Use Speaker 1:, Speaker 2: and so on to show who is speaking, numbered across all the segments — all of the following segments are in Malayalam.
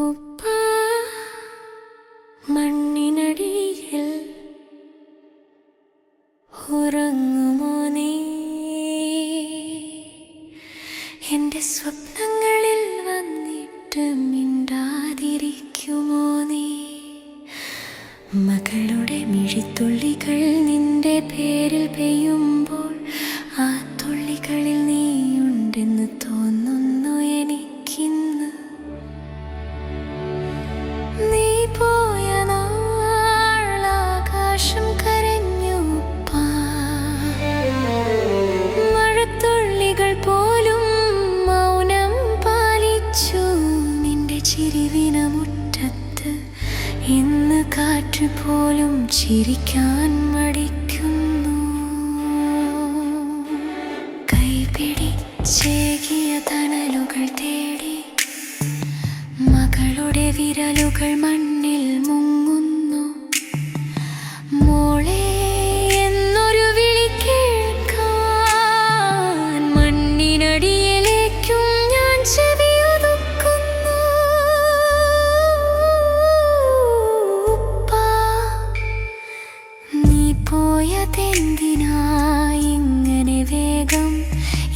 Speaker 1: ഉപ്പ മണ്ണിനടിയിൽ ഉറങ്ങുമോ നീ? എൻ്റെ സ്വപ്നങ്ങളിൽ വന്നിട്ട് മിണ്ടാതിരിക്കുമോ നീ? മകളുടെ മിഴിത്തുള്ളികൾ നിന്റെ പേരിൽ പെയ്യുമ്പോൾ ആ തുള്ളികളിൽ നീയുണ്ടെന്ന് തോന്നുന്നു എനിക്കിന്ന്. നീ പോയ നാളാകാശം കരഞ്ഞു, മഴത്തുള്ളികൾ പോലും മൗനം പാലിച്ചു. നിന്റെ ചിരിവിന മുറ്റത്ത് ഇന്ന് കാറ്റ് പോലും ചിരിക്കാൻ മടിക്കുന്നു. കൈപിടിച്ചേകിയ തണലുകൾ തേടി മകളുടെ വിരലുകൾ മണ്ണിൽ മുങ്ങുന്നു. മോളെ എന്നൊരു വിളി കേൾക്കാൻ മണ്ണിനടിയിലേക്കും ഞാൻ ചെവിയൊതുക്കുന്നു. ഉപ്പാ, നീ പോയതെന്തിനായി ഇങ്ങനെ വേഗം?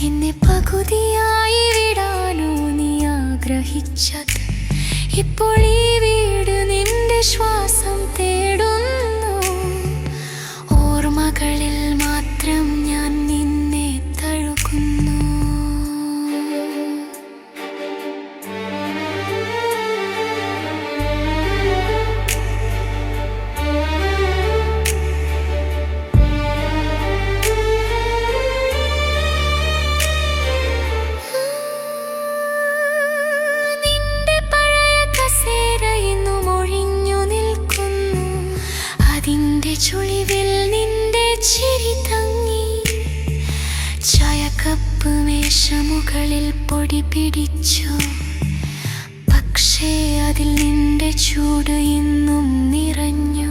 Speaker 1: എന്നെ പകുതിയായി വിടാനോ നീ ആഗ്രഹിച്ചത്? ഇപ്പോൾ ഈ വീട് നിന്റെ ശ്വാസം തേടുന്നു. ഓർമ്മകളിൽ മാത്രം ഞാൻ നിന്നെ തഴുകുന്നു. ചുളിവിൽ നിന്റെ ചിരി തങ്ങി, ചായക്കപ്പ് മേശമുകളിൽ പൊടി പിടിച്ചു. പക്ഷേ അതിൽ നിന്റെ ചൂട് ഇന്നും നിറഞ്ഞു.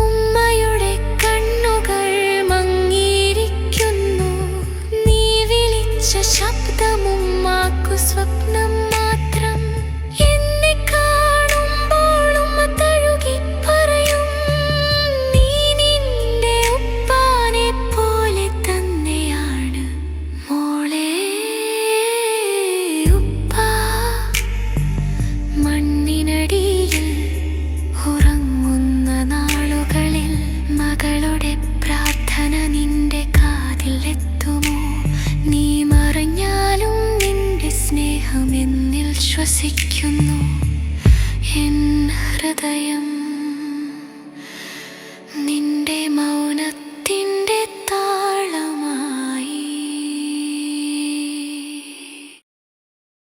Speaker 1: ഉമ്മയുടെ കണ്ണുകൾ മങ്ങിയിരിക്കുന്നു. നീ വിളിച്ച ശബ്ദമും മാക്കു സ്വപ്നം മാത്രം. എന്നെ കാണുമ്പോൾ ഉമ്മ തഴുകി പറയും, നീ നിന്റെ ഉപ്പാനെ പോലെ തന്നെയാണ് മോളെ. ഉപ്പാ, മണ്ണിനടിയിൽ ഉറങ്ങുന്ന നാളുകളിൽ മകളുടെ പ്രാർത്ഥന നിന്റെ കാതിൽ എത്തുമോ? നീ മറഞ്ഞാലും നിന്റെ സ്നേഹം എന്നിൽ ശ്വസിക്കുന്നു. എൻ ഹൃദയം